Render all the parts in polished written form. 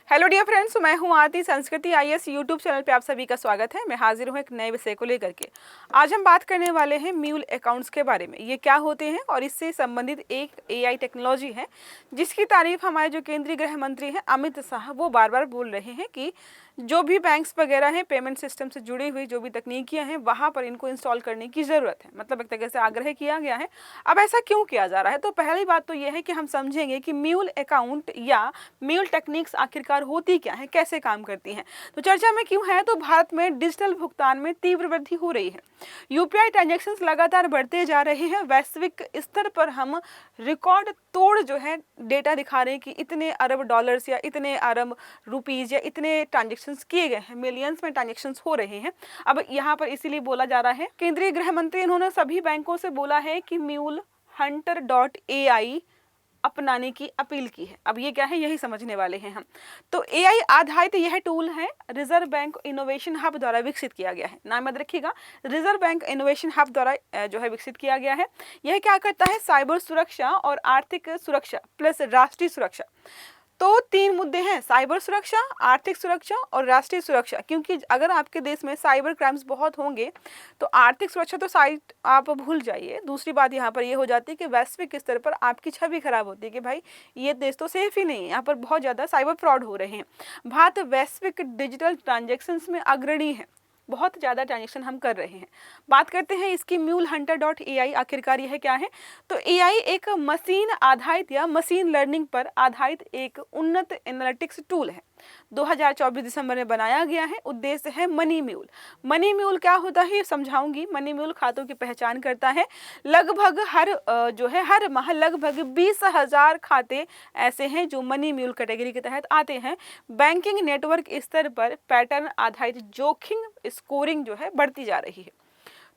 Hello dear friends, मैं हूं आरती। संस्कृति आईएएस यूट्यूब चैनल पे आप सभी का स्वागत है। मैं हाजिर हूं एक नए विषय को लेकर के। आज हम बात करने वाले हैं म्यूल अकाउंट्स के बारे में। ये क्या होते हैं और इससे संबंधित एक एआई टेक्नोलॉजी है जिसकी तारीफ हमारे जो केंद्रीय गृह मंत्री हैं अमित शाह वो बार बार बोल रहे हैं कि जो भी बैंक्स वगैरह हैं, पेमेंट सिस्टम से जुड़ी हुई जो भी तकनीकियां हैं वहां पर इनको इंस्टॉल करने की ज़रूरत है। मतलब एक तरह से आग्रह किया गया है। अब ऐसा क्यों किया जा रहा है? तो पहली बात तो यह है कि हम समझेंगे कि म्यूल अकाउंट या म्यूल टेक्निक्स आखिरकार होती क्या है, कैसे काम करती हैं। तो चर्चा में क्यों है? तो भारत में डिजिटल भुगतान में तीव्र वृद्धि हो रही है। यूपीआई ट्रांजैक्शंस लगातार बढ़ते जा रहे हैं। वैश्विक स्तर पर हम रिकॉर्ड तोड़ जो है डेटा दिखा रहे हैं कि इतने अरब डॉलर्स या इतने अरब रुपीज़ या इतने ट्रांजैक्शंस किए गए हैं, मिलियंस में ट्रांजैक्शंस हो रहे हैं। अब यहाँ पर इसीलिए बोला जा रहा है, केंद्रीय गृह मंत्री इन्होंने सभी बैंकों से बोला है कि म्यूल हंटर AI अपनाने की अपील की है। अब ये क्या है, यही समझने वाले हैं हम। तो AI आधारित यह टूल है रिजर्व बैंक इनोवेशन हब द्वारा विकसित किया गया है। नाम याद रखिएगा, रिजर्व बैंक इनोवेशन हब द्वारा जो है विकसित किया गया है। यह क्या करता है, साइबर सुरक्षा और आर्थिक सुरक्षा प्लस राष्ट्रीय सुरक्षा, तो तीन मुद्दे हैं, साइबर सुरक्षा, आर्थिक सुरक्षा और राष्ट्रीय सुरक्षा। क्योंकि अगर आपके देश में साइबर क्राइम्स बहुत होंगे तो आर्थिक सुरक्षा तो साइट आप भूल जाइए। दूसरी बात यहाँ पर ये हो जाती है कि वैश्विक स्तर पर आपकी छवि खराब होती है कि भाई ये देश तो सेफ ही नहीं है, यहाँ पर बहुत ज़्यादा साइबर फ्रॉड हो रहे हैं। भारत वैश्विक डिजिटल ट्रांजेक्शन्स में अग्रणी है, बहुत ज़्यादा ट्रांजेक्शन हम कर रहे हैं। बात करते हैं इसकी म्यूल हंटर AI आखिरकार यह क्या है। तो AI एक मशीन आधारित या मशीन लर्निंग पर आधारित एक उन्नत एनालिटिक्स टूल है। 2024 दिसंबर में बनाया गया है। उद्देश्य है मनी म्यूल। मनी म्यूल क्या होता है ये समझाऊंगी। मनी म्यूल खातों की पहचान करता है। लगभग हर माह लगभग 20,000 खाते ऐसे हैं जो मनी म्यूल कैटेगरी के तहत आते हैं। बैंकिंग नेटवर्क स्तर पर पैटर्न आधारित जोखिम स्कोरिंग जो है बढ़ती जा रही है।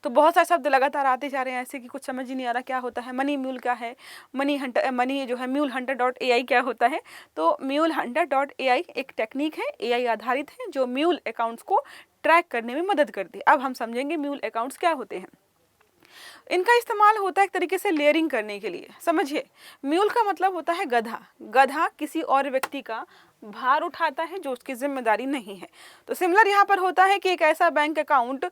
तो बहुत सारे शब्द लगातार आते जा रहे हैं ऐसे कि कुछ समझ ही नहीं आ रहा क्या होता है। मनी म्यूल क्या है, मनी जो है म्यूल हंटर AI क्या होता है। तो म्यूल हंटर AI एक टेक्निक है, AI आधारित है जो म्यूल अकाउंट्स को ट्रैक करने में मदद करती है। अब हम समझेंगे म्यूल अकाउंट्स क्या होते हैं। इनका इस्तेमाल होता है एक तरीके से लेयरिंग करने के लिए। समझिए, म्यूल का मतलब होता है गधा। गधा किसी और व्यक्ति का भार उठाता है जो उसकी जिम्मेदारी नहीं है। तो सिमिलर यहाँ पर होता है कि एक ऐसा बैंक अकाउंट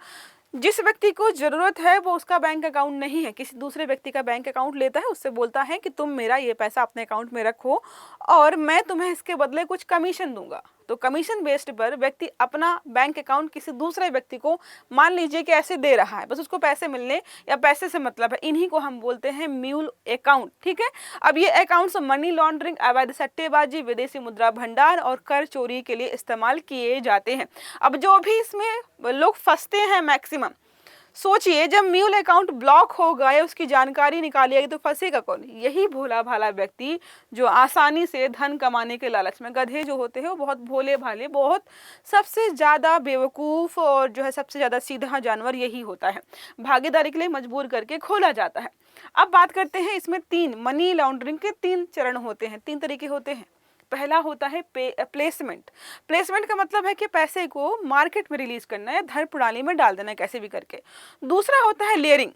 जिस व्यक्ति को जरूरत है वो उसका बैंक अकाउंट नहीं है, किसी दूसरे व्यक्ति का बैंक अकाउंट लेता है, उससे बोलता है कि तुम मेरा ये पैसा अपने अकाउंट में रखो और मैं तुम्हें इसके बदले कुछ कमीशन दूंगा। तो कमीशन बेस्ड पर व्यक्ति अपना बैंक अकाउंट किसी दूसरे व्यक्ति को मान लीजिए कि ऐसे दे रहा है, बस उसको पैसे मिलने या पैसे से मतलब है। इन्हीं को हम बोलते हैं म्यूल अकाउंट। ठीक है। अब ये अकाउंट्स मनी लॉन्ड्रिंग, अवैध सट्टेबाजी, विदेशी मुद्रा भंडार और कर चोरी के लिए इस्तेमाल किए जाते हैं। अब जो भी इसमें लोग फंसते हैं मैक्सिमम, सोचिए जब म्यूल अकाउंट ब्लॉक हो गए, उसकी जानकारी निकाली गई तो फंसेगा कौन? यही भोला भाला व्यक्ति जो आसानी से धन कमाने के लालच में, गधे जो होते हैं वो बहुत भोले भाले, बहुत सबसे ज़्यादा बेवकूफ़ और जो है सबसे ज़्यादा सीधा जानवर यही होता है। भागीदारी के लिए मजबूर करके खोला जाता है। अब बात करते हैं इसमें मनी लॉन्ड्रिंग के 3 चरण होते हैं, 3 तरीके होते हैं। पहला होता है प्लेसमेंट। प्लेसमेंट का मतलब है कि पैसे को मार्केट में रिलीज करना है, धन प्रणाली में डाल देना है कैसे भी करके। दूसरा होता है लेयरिंग।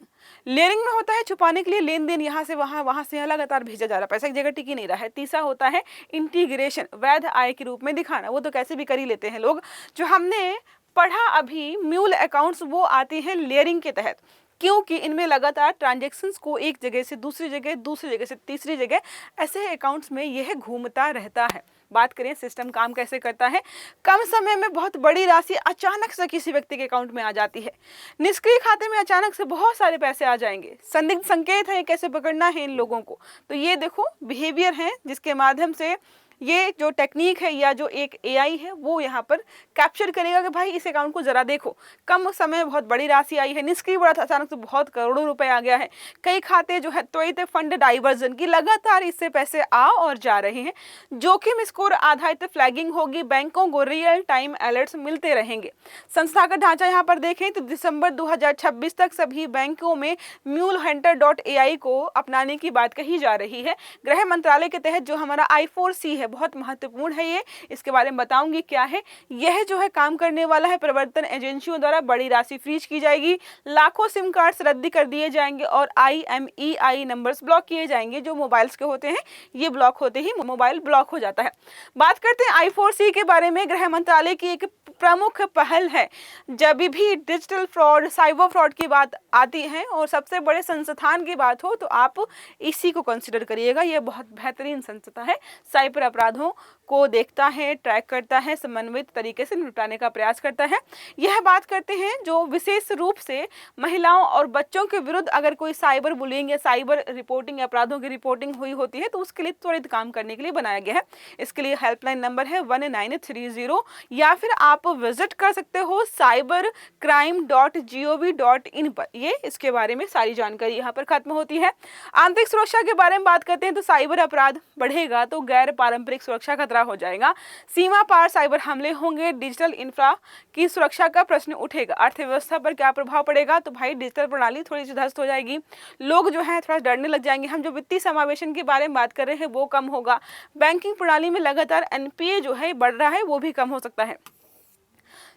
लेयरिंग में होता है छुपाने के लिए लेन देन, यहाँ से वहाँ, वहाँ से यहाँ लगातार भेजा जा रहा है, पैसा एक जगह टिक ही नहीं रहा है। तीसरा होता है इंटीग्रेशन, वैध आय के रूप में दिखाना, वो तो कैसे भी कर ही लेते हैं लोग। जो हमने पढ़ा अभी म्यूल अकाउंट्स वो आते हैं लेयरिंग के तहत, क्योंकि इनमें लगातार ट्रांजैक्शंस को एक जगह से दूसरी जगह, दूसरी जगह से तीसरी जगह, ऐसे अकाउंट्स में यह घूमता रहता है। बात करें सिस्टम काम कैसे करता है। कम समय में बहुत बड़ी राशि अचानक से किसी व्यक्ति के अकाउंट में आ जाती है। निष्क्रिय खाते में अचानक से बहुत सारे पैसे आ जाएंगे। संदिग्ध संकेत है, कैसे पकड़ना है इन लोगों को। तो ये देखो बिहेवियर है जिसके माध्यम से ये जो टेक्निक है या जो एक AI है वो यहाँ पर कैप्चर करेगा कि भाई इस अकाउंट को जरा देखो, कम समय में बहुत बड़ी राशि आई है, निष्क्रिय बढ़ा था, अचानक से बहुत करोड़ों रुपए आ गया है। कई खाते जो है त्वरित फंड डाइवर्जन की, लगातार इससे पैसे आ और जा रहे हैं। जोखिम स्कोर आधारित फ्लैगिंग होगी, बैंकों को रियल टाइम अलर्ट्स मिलते रहेंगे। संस्था का ढांचा यहाँ पर देखें तो दिसंबर 2026 तक सभी बैंकों में म्यूल हंटर AI को अपनाने की बात कही जा रही है। गृह मंत्रालय के तहत जो हमारा I4C है बहुत महत्वपूर्ण है ये, इसके बारे में बताऊंगी क्या है। यह जो है काम करने वाला है, प्रवर्तन एजेंसियों द्वारा बड़ी राशि फ्रीज की जाएगी, लाखों सिम कार्ड्स रद्द कर दिए जाएंगे और IMEI नंबर्स ब्लॉक किए जाएंगे। जो मोबाइल्स के होते हैं ये ब्लॉक होते ही मोबाइल ब्लॉक हो जाता है। बात करते हैं I4C के बारे में। गृह मंत्रालय की एक प्रमुख पहल है। जब भी डिजिटल फ्रॉड, साइबर फ्रॉड की बात आती है और सबसे बड़े संस्थान की बात हो तो आप इसी को कंसिडर करिएगा। यह बहुत बेहतरीन संस्था है, साइबर अपराधों को देखता है, ट्रैक करता है, समन्वित तरीके से निपटाने का प्रयास करता है। यह बात करते हैं जो विशेष रूप से महिलाओं और बच्चों के विरुद्ध अगर कोई साइबर बुलिंग या साइबर रिपोर्टिंग अपराधों की रिपोर्टिंग हुई होती है तो उसके लिए त्वरित काम करने के लिए बनाया गया है। इसके लिए हेल्पलाइन नंबर है 1930 या फिर आप विजिट कर सकते हो cybercrime.gov.in पर। ये इसके बारे में सारी जानकारी यहाँ पर खत्म होती है। आंतरिक सुरक्षा के बारे में बात करते हैं तो साइबर अपराध बढ़ेगा तो गैर पारंपरिक सुरक्षा खतरा हो जाएगा, सीमा पार साइबर हमले होंगे, डिजिटल इंफ्रा की सुरक्षा का प्रश्न उठेगा। अर्थव्यवस्था पर क्या प्रभाव पड़ेगा तो भाई डिजिटल प्रणाली थोड़ी सी ध्वस्त हो जाएगी, लोग जो है थोड़ा डरने लग जाएंगे। हम जो वित्तीय समावेशन के बारे में बात कर रहे हैं वो कम होगा। बैंकिंग प्रणाली में लगातार NPA जो है बढ़ रहा है, वो भी कम हो सकता है।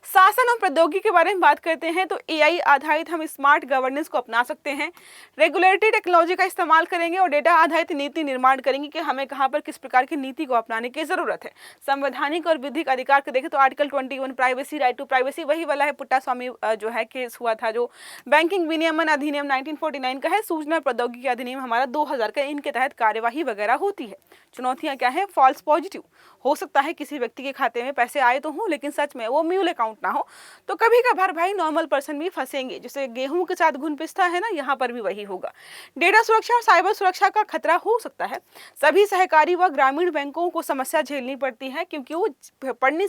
शासन और प्रौद्योगिकी के बारे में बात करते हैं तो AI आधारित हम स्मार्ट गवर्नेंस को अपना सकते हैं, रेगुलेटरी टेक्नोलॉजी का इस्तेमाल करेंगे और डेटा आधारित नीति निर्माण करेंगे कि हमें कहां पर किस प्रकार की नीति को अपनाने की जरूरत है। संवैधानिक और विधिक अधिकार को देखें तो article 21 privacy, right to privacy वही वाला है। पुट्टास्वामी जो है केस हुआ था, जो बैंकिंग विनियमन अधिनियम 1949 का है, सूचना प्रौद्योगिकी अधिनियम हमारा 2000 का, इनके तहत कार्यवाही वगैरह होती है। चुनौतियां क्या है? फॉल्स पॉजिटिव हो सकता है किसी व्यक्ति के खाते में पैसे आए तो हों लेकिन सच में वो म्यूल अकाउंट ना हो, तो कभी कभार भाई नॉर्मल पर्सन भी फंसेंगे। जैसे गेहूं के साथ घुन पिसता है ना, यहाँ पर भी वही होगा। डेटा सुरक्षा और साइबर सुरक्षा का खतरा हो सकता है। सभी सहकारी व ग्रामीण बैंकों को समस्या झेलनी पड़ती है क्योंकि वो पढ़ नहीं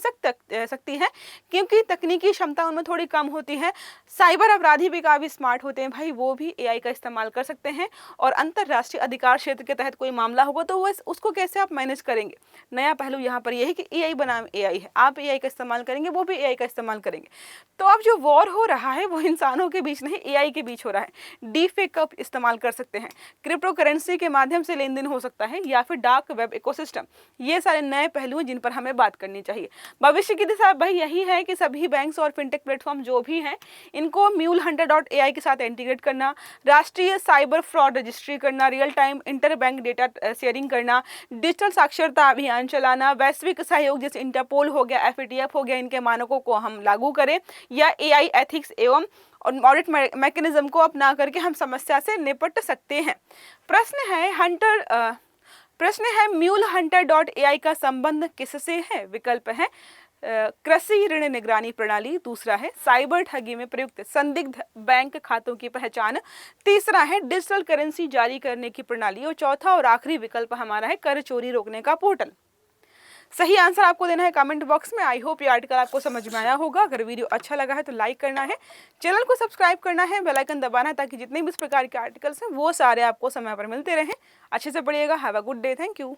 सकती है, क्योंकि तकनीकी क्षमता उनमें थोड़ी कम होती है। साइबर अपराधी भी काफी स्मार्ट होते हैं भाई, वो भी AI का इस्तेमाल कर सकते हैं। और अंतरराष्ट्रीय अधिकार क्षेत्र के तहत कोई मामला होगा तो वो उसको कैसे आप मैनेज करेंगे। नया पहलू यहाँ पर यह है कि AI बनाम AI है, आप AI का इस्तेमाल करेंगे, वो भी AI का इस्तेमाल करेंगे। तो अब जो वॉर हो रहा है वो इंसानों के बीच नहीं, AI के बीच हो रहा है। डीफेक का इस्तेमाल कर सकते हैं, क्रिप्टो करेंसी के माध्यम से लेन देन हो सकता है, या फिर डार्क वेब इकोसिस्टम। ये सारे नए पहलू हैं जिन पर हमें बात करनी चाहिए। भविष्य की दिशा भाई यही है कि सभी बैंक्स और फिनटेक प्लेटफॉर्म जो भी हैं इनको MuleHunter.ai के साथ इंटीग्रेट करना, राष्ट्रीय साइबर फ्रॉड रजिस्ट्री करना, real time inter bank data sharing करना, डिजिटल साक्षरता अभियान चलाना, वैश्विक सहयोग जैसे इंटरपोल हो गया, FATF हो गया, इनके मानकों को हम लागू करें, या AI एथिक्स एवं ऑडिट मैकेनिज्म को अपना करके हम समस्या से निपट सकते हैं। प्रश्न है MuleHunter.ai का संबंध किससे है? विकल्प है कृषि ऋण निगरानी प्रणाली, दूसरा है साइबर ठगी में प्रयुक्त संदिग्ध बैंक खातों की पहचान, तीसरा है डिजिटल करेंसी जारी करने की प्रणाली और चौथा और आखिरी विकल्प हमारा है कर चोरी रोकने का पोर्टल। सही आंसर आपको देना है कमेंट बॉक्स में। आई होप ये आर्टिकल आपको समझ में आया होगा। अगर वीडियो अच्छा लगा है तो लाइक करना है, चैनल को सब्सक्राइब करना है, बेल आइकन दबाना है ताकि जितने भी इस प्रकार के आर्टिकल्स हैं वो सारे आपको समय पर मिलते रहें। अच्छे से पढ़िएगा। Have a good day. Thank you.